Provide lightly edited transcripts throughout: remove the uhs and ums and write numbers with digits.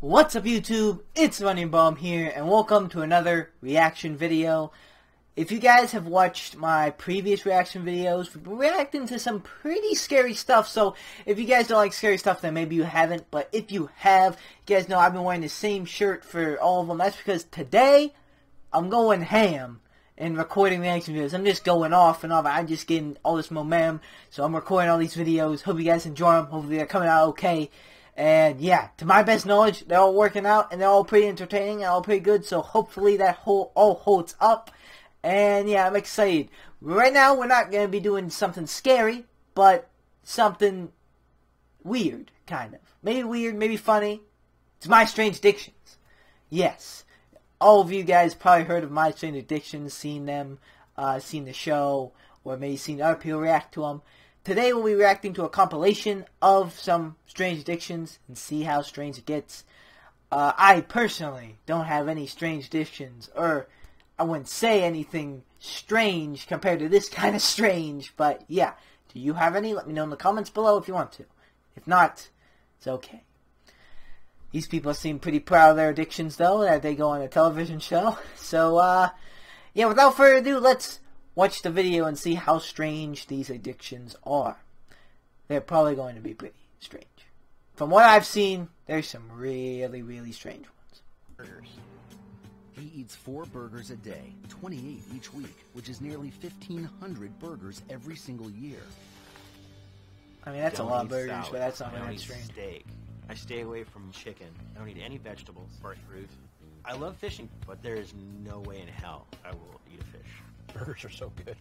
What's up YouTube, it's Running Bomb here, and welcome to another reaction video. If you guys have watched my previous reaction videos, we've been reacting to some pretty scary stuff, so if you guys don't like scary stuff, then maybe you haven't, but if you have, you guys know I've been wearing the same shirt for all of them. That's because today, I'm going ham and recording reaction videos. I'm just going off and off. I'm just getting all this momentum, so I'm recording all these videos. Hope you guys enjoy them. Hopefully they're coming out okay. And yeah, to my best knowledge, they're all working out, and they're all pretty entertaining, and all pretty good, so hopefully that all holds up. And yeah, I'm excited. Right now, we're not going to be doing something scary, but something weird, kind of. Maybe weird, maybe funny. It's My Strange Addictions. Yes. All of you guys probably heard of My Strange Addictions, seen them, seen the show, or maybe seen other people react to them. Today we'll be reacting to a compilation of some strange addictions and see how strange it gets. I personally don't have any strange addictions, or I wouldn't say anything strange compared to this kind of strange, but yeah. Do you have any? Let me know in the comments below if you want to. If not, it's okay. These people seem pretty proud of their addictions, though, that they go on a television show. So, yeah, without further ado, let's watch the video and see how strange these addictions are. They're probably going to be pretty strange. From what I've seen, there's some really, really strange ones. Burgers. He eats 4 burgers a day, 28 each week, which is nearly 1,500 burgers every single year. I mean, that's a lot of burgers, but that's not really that strange. Steak. I stay away from chicken. I don't eat any vegetables or fruit. I love fishing, but there is no way in hell I will eat a fish. Burgers are so good.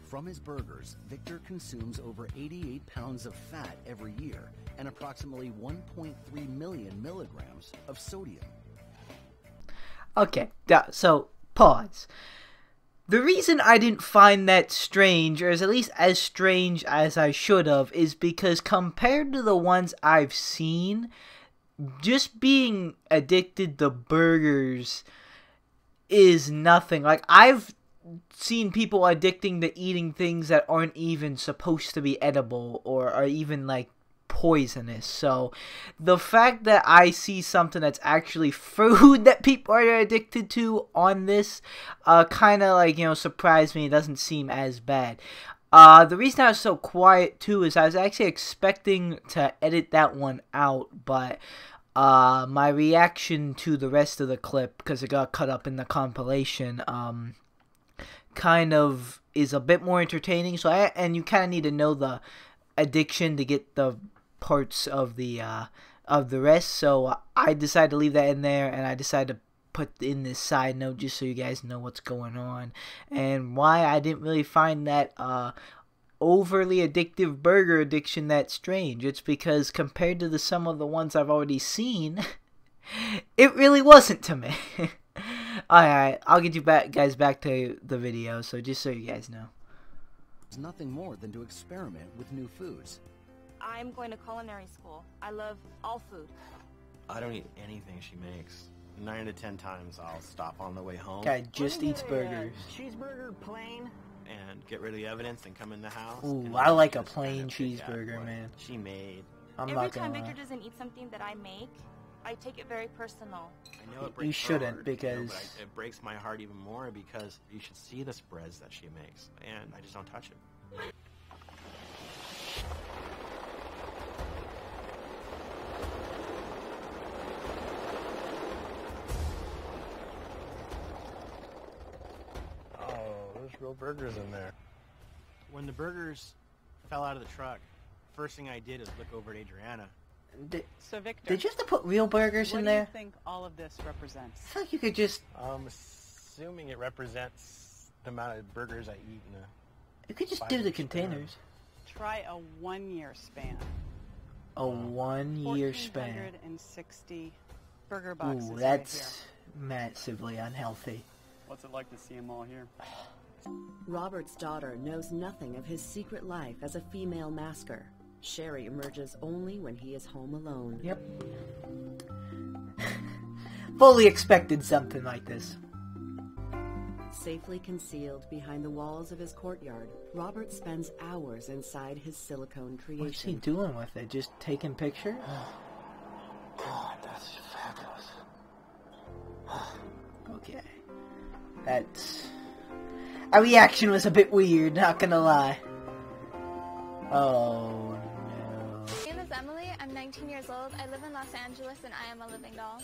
From his burgers, Victor consumes over 88 pounds of fat every year and approximately 1.3 million milligrams of sodium. Okay, so, pause. The reason I didn't find that strange, or at least as strange as I should have, is because compared to the ones I've seen, just being addicted to burgers is nothing. Like, I've seen people addicting to eating things that aren't even supposed to be edible or are even like poisonous. So the fact that I see something that's actually food that people are addicted to on this kind of like, you know, surprised me. It doesn't seem as bad. The reason I was so quiet too is I was actually expecting to edit that one out, but my reaction to the rest of the clip, because it got cut up in the compilation, kind of is a bit more entertaining. So and you kind of need to know the addiction to get the parts of the rest. So I decided to leave that in there, and I decided to put in this side note just so you guys know what's going on and why I didn't really find that overly addictive burger addiction that strange. It's because compared to some of the ones I've already seen, it really wasn't to me. Alright, I'll get you guys back to the video, so just so you guys know. It's nothing more than to experiment with new foods. I'm going to culinary school. I love all food. I don't eat anything she makes. 9 to 10 times I'll stop on the way home. Guy just eats burgers. Cheeseburger, plain. And get rid of the evidence and come in the house. Ooh, I like a plain cheeseburger, man. She made. I'm Every not time gonna lie. Victor doesn't eat something that I make, I take it very personal. I know it breaks You her shouldn't, heart, because but it breaks my heart even more because you should see the spreads that she makes, and I just don't touch it. Oh, there's real burgers in there. When the burgers fell out of the truck, first thing I did is look over at Adriana. So Victor, did you have to put real burgers in there? What do you think all of this represents? I feel like you could just. I'm assuming it represents the amount of burgers I eat in a... You could just do the containers. Try a 1-year span. A 1-year span. 1,460 burger boxes. Ooh, that's massively unhealthy. What's it like to see them all here? Robert's daughter knows nothing of his secret life as a female masker. Sherry emerges only when he is home alone. Yep. Fully expected something like this. Safely concealed behind the walls of his courtyard, Robert spends hours inside his silicone creation. What's he doing with it? Just taking pictures? God, that's fabulous. Our reaction was a bit weird, not gonna lie. Oh no. My name is Emily. I'm 19 years old. I live in Los Angeles and I am a living doll.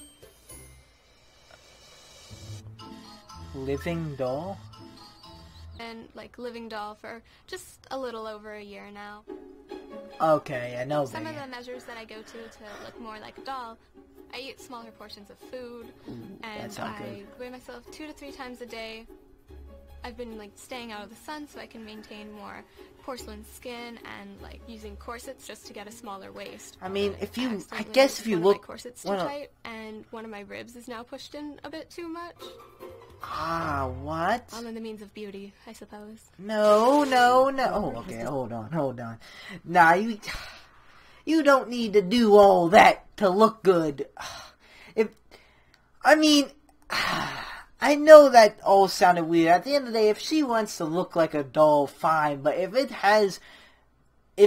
Living doll? And like living doll for just a little over a year now. Okay, I know Some that. of the measures that I go to look more like a doll, I eat smaller portions of food, and sounds I good. weigh myself 2 to 3 times a day. I've been like staying out of the sun so I can maintain more porcelain skin and like using corsets just to get a smaller waist. I mean, if you, I Accidentally guess if you one of my look, corsets too well, tight, and one of my ribs is now pushed in a bit too much. what? All in the means of beauty, I suppose. No. Oh, okay, hold on. Nah, you don't need to do all that to look good. I know that all sounded weird. At the end of the day, if she wants to look like a doll, fine. But if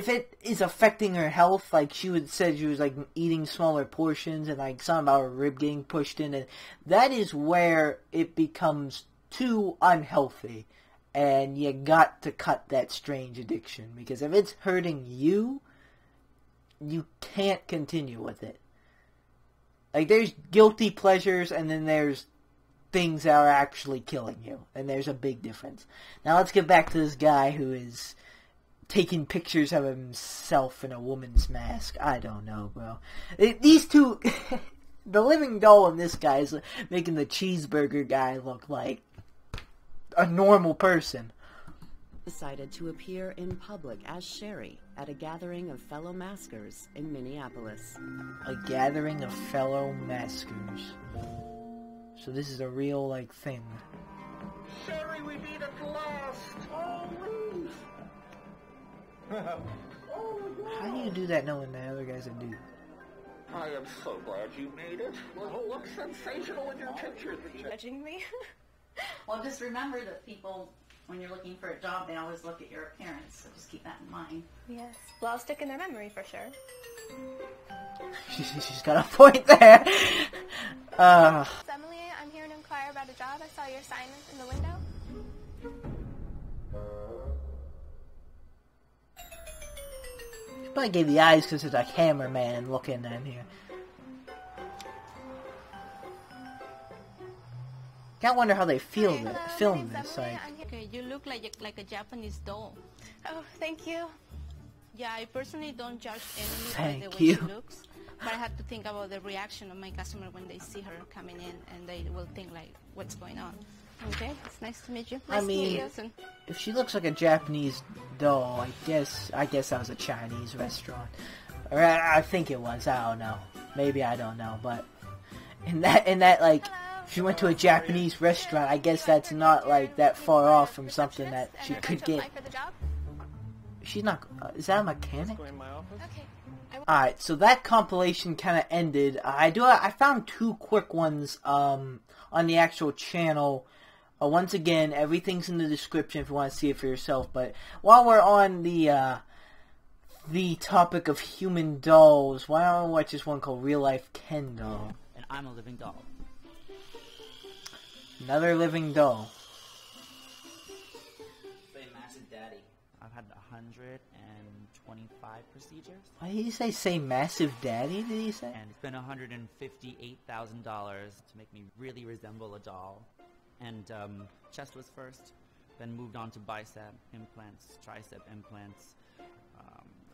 it is affecting her health, like said she was like eating smaller portions and like something about her rib getting pushed in, and that is where it becomes too unhealthy. And you got to cut that strange addiction, because if it's hurting you, you can't continue with it. Like, there's guilty pleasures, and then there's things that are actually killing you, and there's a big difference. Now let's get back to this guy who is taking pictures of himself in a woman's mask. I don't know, bro. These two, the living doll and this guy is making the cheeseburger guy look like a normal person. Decided to appear in public as Sherry at a gathering of fellow maskers in Minneapolis. A gathering of fellow maskers. So this is a real, like, thing. Sherry, we meet at last! Always! How do you do that knowing the other guys that do? I am so glad you made it. Well, it looks sensational in your picture. Judging me? Well, just remember that people, when you're looking for a job, they always look at your appearance, so just keep that in mind. Yes. Well, I'll stick in their memory for sure. She's got a point there. It's Emily, I'm here to inquire about a job. I saw your sign in the window. She probably gave the eyes because there's a cameraman looking in here. Can't wonder how they film this. Like, Okay, you look like a Japanese doll. Oh, thank you. Yeah, I personally don't judge Emily by Thank the way you. she looks, but I have to think about the reaction of my customer when they see her coming in, and they will think like, what's going on? Okay, it's nice to meet you. I Nice to mean, meet you. And if she looks like a Japanese doll, I guess that was a Chinese restaurant. Or I think it was. I don't know. Maybe I don't know. But in that like, if she went to a Japanese restaurant, I guess that's not like that far off from something that she could get. For the job? She's not. Is that a mechanic? Go in my office. Okay. Alright, so that compilation kind of ended. I found 2 quick ones on the actual channel. Once again, everything's in the description if you want to see it for yourself. But while we're on the topic of human dolls, why don't we watch this one called Real Life Ken Doll? And I'm a living doll. Another living doll. Say massive daddy. I've had 125 procedures. Why did he say massive daddy, did he say? And it's been $158,000 to make me really resemble a doll. And chest was first, then moved on to bicep implants, tricep implants,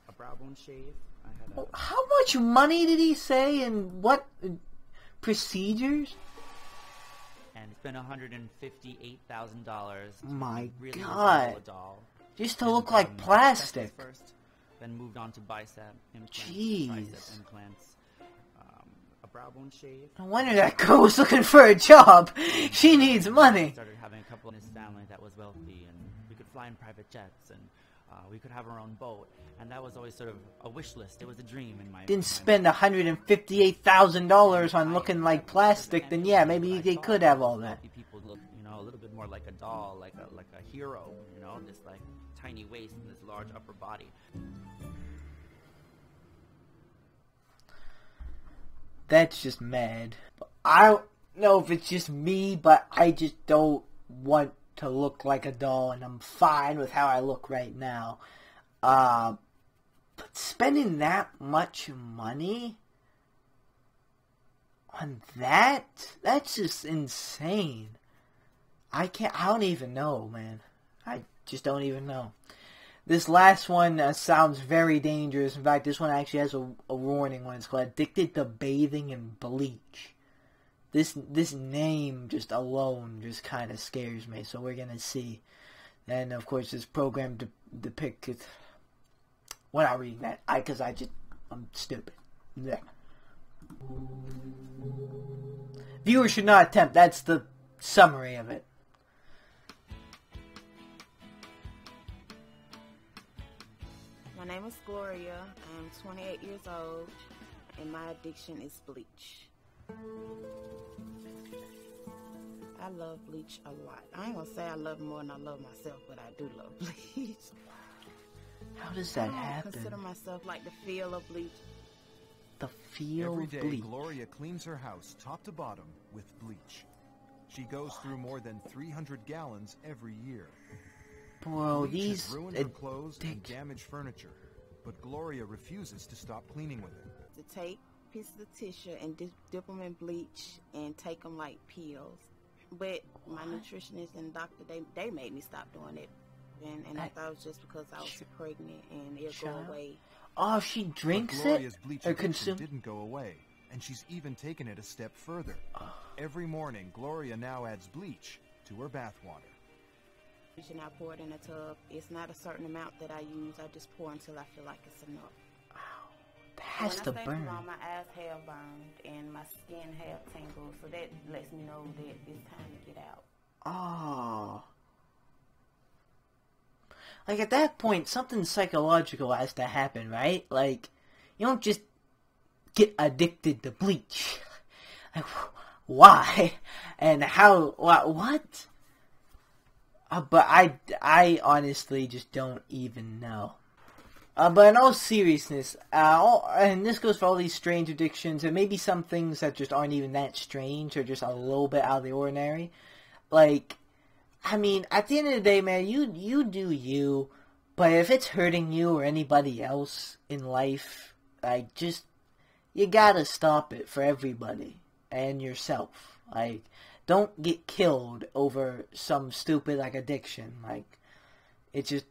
a brow bone shave. I had a... How much money did he say, and what procedures? And it's been $158,000 to My really God. resemble a doll. Just to And, look like plastic. chest was first, then moved on to bicep implants, Jeez. tricep implants, a brow bone shave. No wonder that girl was looking for a job. She needs money. Started having a couple in his family that was wealthy, and we could fly in private jets, and we could have our own boat, and that was always sort of a wish list. It was a dream in my. Didn't spend $158,000 on looking like plastic, then yeah, maybe they could have all that. People look, a little bit more like a doll, like a hero, this like tiny waist and this large upper body. That's just mad. I don't know if it's just me, but I just don't want to look like a doll, and I'm fine with how I look right now. But spending that much money on that's just insane. I don't even know, man. I just don't even know. This last one sounds very dangerous. In fact, this one actually has a warning when it's called Addicted to Bathing in Bleach. This name just alone just kind of scares me, so we're gonna see. And of course, this program depicted. We're not reading that, because I'm stupid. Yeah. Viewers should not attempt. That's the summary of it. My name is Gloria. I'm 28 years old, and my addiction is bleach. I love bleach a lot. I ain't gonna say I love it more than I love myself, but I do love bleach. How does that happen? I consider myself like the feel of bleach. The feel Every of day, bleach. Gloria cleans her house top to bottom with bleach. She goes through more than 300 gallons every year. Bro, Bleach these has ruined her clothes and damaged furniture, but Gloria refuses to stop cleaning with it. To take pieces of tissue and dip them in bleach and take them like pills. But my nutritionist and doctor, they made me stop doing it. And I thought it was just because I was pregnant and it'll go away. Oh, she drinks But Gloria's it? bleach Or addiction consumes? didn't go away, and she's even taken it a step further. Every morning, Gloria now adds bleach to her bath water. And I pour it in a tub. It's not a certain amount that I use. I just pour until I feel like it's enough. That has to When I stay burn. too long, my eyes have burned and my skin have tingled, so that lets me know that it's time to get out. Oh. Like, at that point, something psychological has to happen, right? Like, you don't just get addicted to bleach. Like, why? And how? What? But I honestly just don't even know. But in all seriousness, and this goes for all these strange addictions, and maybe some things that just aren't even that strange, or just a little bit out of the ordinary. Like, I mean, at the end of the day, man, you do you, but if it's hurting you or anybody else in life, like, you gotta stop it for everybody, and yourself. Like, don't get killed over some stupid, like, addiction. Like, it's just,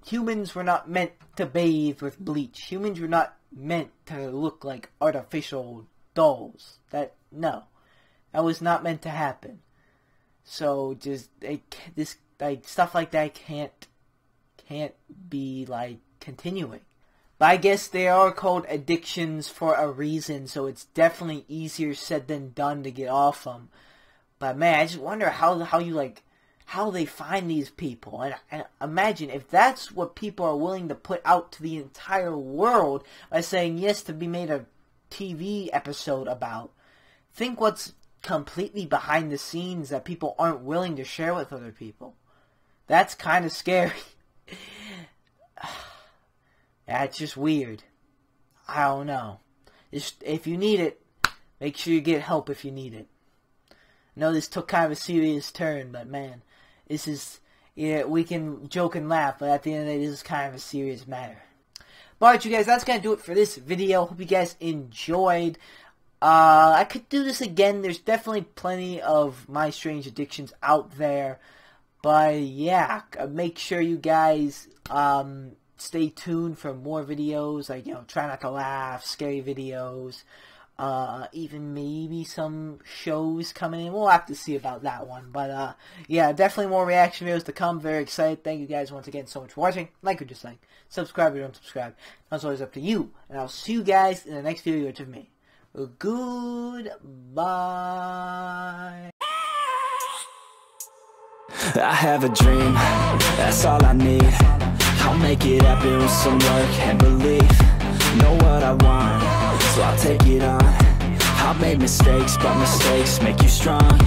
humans were not meant to bathe with bleach. Humans were not meant to look like artificial dolls. No. That was not meant to happen. So, just, stuff like that can't be, like, continuing. But I guess they are called addictions for a reason, so it's definitely easier said than done to get off them. But man, I just wonder how they find these people. And imagine if that's what people are willing to put out to the entire world by saying yes to be made a TV episode about. Think what's completely behind the scenes that people aren't willing to share with other people. That's kind of scary. Yeah, it's just weird. I don't know. If you need it, make sure you get help if you need it. I know this took kind of a serious turn, but man, this is, yeah, we can joke and laugh, but at the end of the day, this is kind of a serious matter. But alright, you guys, that's going to do it for this video. Hope you guys enjoyed. I could do this again. There's definitely plenty of my strange addictions out there. But yeah, make sure you guys stay tuned for more videos, like, try not to laugh, scary videos, even maybe some shows coming in. We'll have to see about that one. But yeah, definitely more reaction videos to come. Very excited. Thank you guys once again so much for watching. Like or dislike, subscribe or don't subscribe. That's always up to you. And I'll see you guys in the next video of me. Goodbye. I have a dream, that's all I need. I'll make it happen with some work and belief. Know what I want, so I'll take it on. I've made mistakes, but mistakes make you strong.